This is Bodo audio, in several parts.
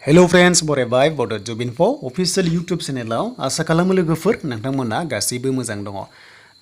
Hello friends, बरायबाय Bodo Gr.4 official YouTube channel आसा खालामो लोगोफोर नोंथांमोना गासैबो मोजां दङ।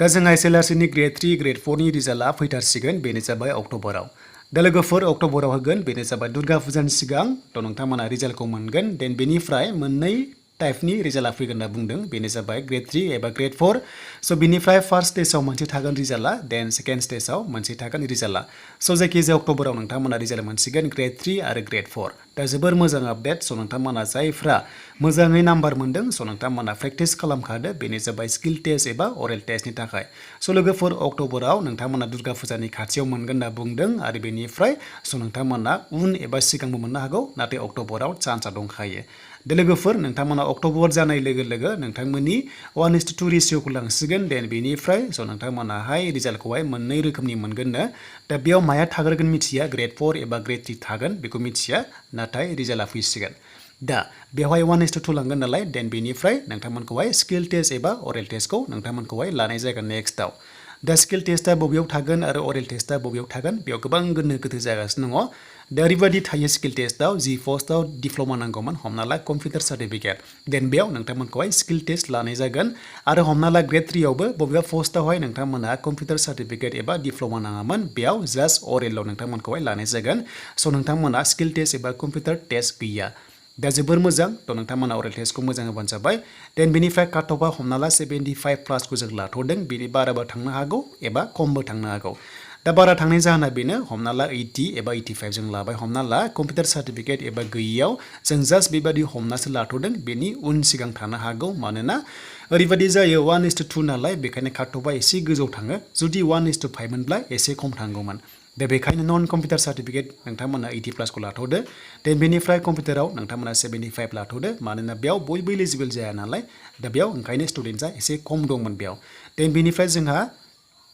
दा जोंहा एसएलआरसीनि Gr.3 Gr.4 नि रिजाल्टआ फैथारसिगोन बेनो जाबाय अक्ट'बराव। दा लोगोफोर अक्ट'बराव होगोन बेनो जाबाय दुर्गा फुजानि सिगां थ' नोंथांमोना रिजाल्टखौ मोनगोन देन बेनिफ्राय मोननै टाइपनि रिजाल्टआ फैगोन होनना बुंदों बेनो जाबाय Gr.3 एबा Gr.4 स' बिनिफ्राय फार्स्ट स्टेजआव मोनसे थागोन रिजाल्टआ देन सेकेन्ड स्टेजआव मोनसे थागोन रिजाल्टआ स' जायखिजाया अक्ट'बराव नोंथांमोना रिजाल्ट मोनसिगोन Gr.3 आरो Gr.4 दा जोबोर मोजां आपडेट स' नोंथांमोना जायफ्रा मोजाङै नाम्बार मोनदों स' नोंथांमोना प्रेक्टिस खालामखादो बेनो जाबाय स्किल टेस्ट एबा अरेल टेस्टनि थाखाय स' लोगोफोर अक्ट'बराव नोंथांमोना दुर्गा फुजानि खाथियाव मोनगोन होनना बुंदों आरो बेनिफ्राय स' नोंथांमोना उन एबा सिगांबो मोननो हागौ नाथाय अक्ट'बराव चान्सआ दंखायो। दा लोगोफोर नोंथांमोना अक्ट'बर जानाय लोगो लोगो नोंथांमोननि 1:2 रेशियोखौ लांसिगोन देन बेनिफ्राय स' नोंथांमोनाहाय रिजाल्टखौहाय मोननै रोखोमनि मोनगोननो दा बेयाव माया थाग्रोगोन मिथिया Gr.4 एबा Gr.3 थागोन बेखौ मिथिया नाथाय रिजाल्टआ फैसिगोन। दा बेवहाय 1:2 लांगोन नालाय देन बेनिफ्राय नोंथांमोनखौहाय स्किल टेस्ट एबा अरेल टेस्टखौ नोंथांमोनखौहाय लानाय जागोन नेक्स्टआव। दा स्किल टेस्टआ बबेयाव थागोन आरो अरेल टेस्टआ बबेयाव थागोन बेयाव गोबां गोनो गोथो जागासिनो दङ। दा ओरैबायदि थायो स्किल टेस्टआव जि फर्स्टआव डिप्ल'मा नांगौमोन हमना ला कम्पिउटार सार्टिफिकेट देन बेयाव नोंथांमोनखौहाय स्किल टेस्ट लानाय जागोन आरो हमना ला Gr.3 आवबो बबेबा पस्टआवहाय नोंथांमोनहा कम्पिउटार सार्टिफिकेट एबा डिप्ल'मा नाङामोन बेयाव जास्ट अरेलाव नोंथांमोनखौहाय लानाय जागोन स' नोंथांमोना स्किल टेस्ट एबा कम्पिउटार टेस्ट गैया। दा जोबोर मोजां थ' नोंथांमोना अरेल टेस्टखौ मोजां होबानो जाबाय देन बेनिफ्राय काट अफआ हमना ला 75 प्लासखौ जों लाथ'दों बेनि बाराबो थांनो हागौ एबा खमबो थांनो हागौ। दा बारा थांनाय जाहोना बेनो हमना ला 80 एबा 85 जों लाबाय हमना ला कम्पिउटार सार्टिफिकेट एबा गैयियाव जों जास्ट बेबायदि हमनासो लाथ'दों बेनि उन सिगां थानो हागौ मानोना ओरैबायदि जायो 1:2 नालाय बेखायनो काट अफआ एसे गोजौ थाङो जुदि 1:5 मोनब्ला एसे खम थांगौमोन। दा बेखायनो नन कम्पिउटार सार्टिफिकेट नोंथांमोना 80 प्लासखौ लाथ'दो देन बेनिफ्राय कम्पिउटाराव नोंथांमोना 75 लाथ'दो मानोना बेयाव बयबो इलिजिबल जाया नालाय दा बेयाव ओंखायनो स्टुडेन्टआ एसे खम दंमोन बेयाव देन बेनिफ्राय जोंहा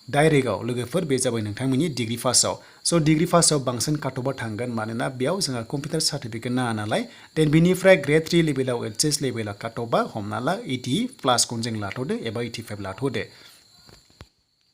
डाइरेक्टआव लोगोफोर बे जाबाय नोंथांमोननि डिग्री फार्स्टआव स' डिग्री फार्स्टआव बांसिन काट अफआ थांगोन मानोना बेयाव जोंहा कम्पिउटार सार्टिफिकेट नाङा नालाय देन बेनिफ्राय Gr.3 लेभेलाव HS लेभेलाव काट अफआ हमना ला 80 प्लासखौनो जों लाथ'दो एबा 85 लाथ'दो।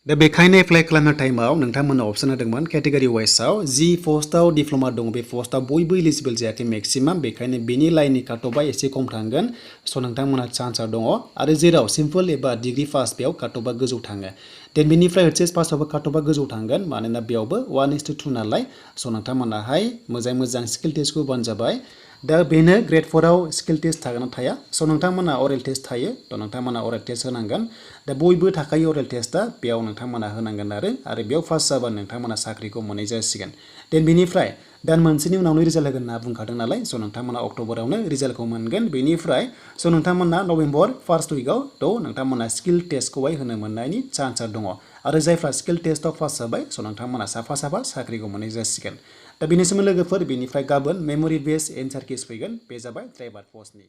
दा बेखायनो एप्लाइ खालामनाय टाइमाव नोंथांमोना अपसन होदोंमोन केटेगरि वाइसआव जि पस्टआव डिप्ल'मा दं बे पस्टआव बयबो इलिजिबल जायाखै मेक्सिमाम बेखायनो बेनि लाइननि काट अफआ एसे खम थांगोन स' नोंथांमोना चान्सआ दङ आरो जेराव सिम्पल एबा डिग्री पास बेयाव काट अफआ गोजौ थाङो देन बेनिफ्राय HS पासआवबो काट अफआ गोजौ थांगोन मानोना बेयावबो 1:2 नालाय स' नोंथांमोनाहाय मोजां स्किल टेस्टखौ होबानो जाबाय। दा बेनो Gr.4 आव स्किल टेस्ट थागोन ना थाया स' नोंथांमोना अरेल टेस्ट थायो थ' नोंथांमोना अरेल टेस्ट होनांगोन दा बयबो थाखायो अरेल टेस्टआ बेयाव नोंथांमोना होनांगोन आरो बेयाव पास जाबा नोंथांमोना साख्रिखौ मोननाय जासिगोन देन बेनिफ्राय दान मोनसेनि उनावनो रिजाल्ट होगोन होनना बुंखादों नालाय स' नोंथांमोना अक्ट'बरावनो रिजाल्टखौ मोनगोन बेनिफ्राय स' नोंथांमोना नभेम्बर फार्स्ट उइकआव थ' नोंथांमोना स्किल टेस्टखौहाय होनो मोननायनि चान्सआ दङ आरो जायफ्रा स्किल टेस्टआव पास जाबाय स' नोंथांमोना साफा साख्रिखौ मोननाय जासिगोन। दा बेनि सोमोन्दै लोगोफोर बेनिफ्राय गाबोन मेम'रि बेस्ड एन्सार किस फैगोन बे जाबाय ड्राइभार पस्टनि।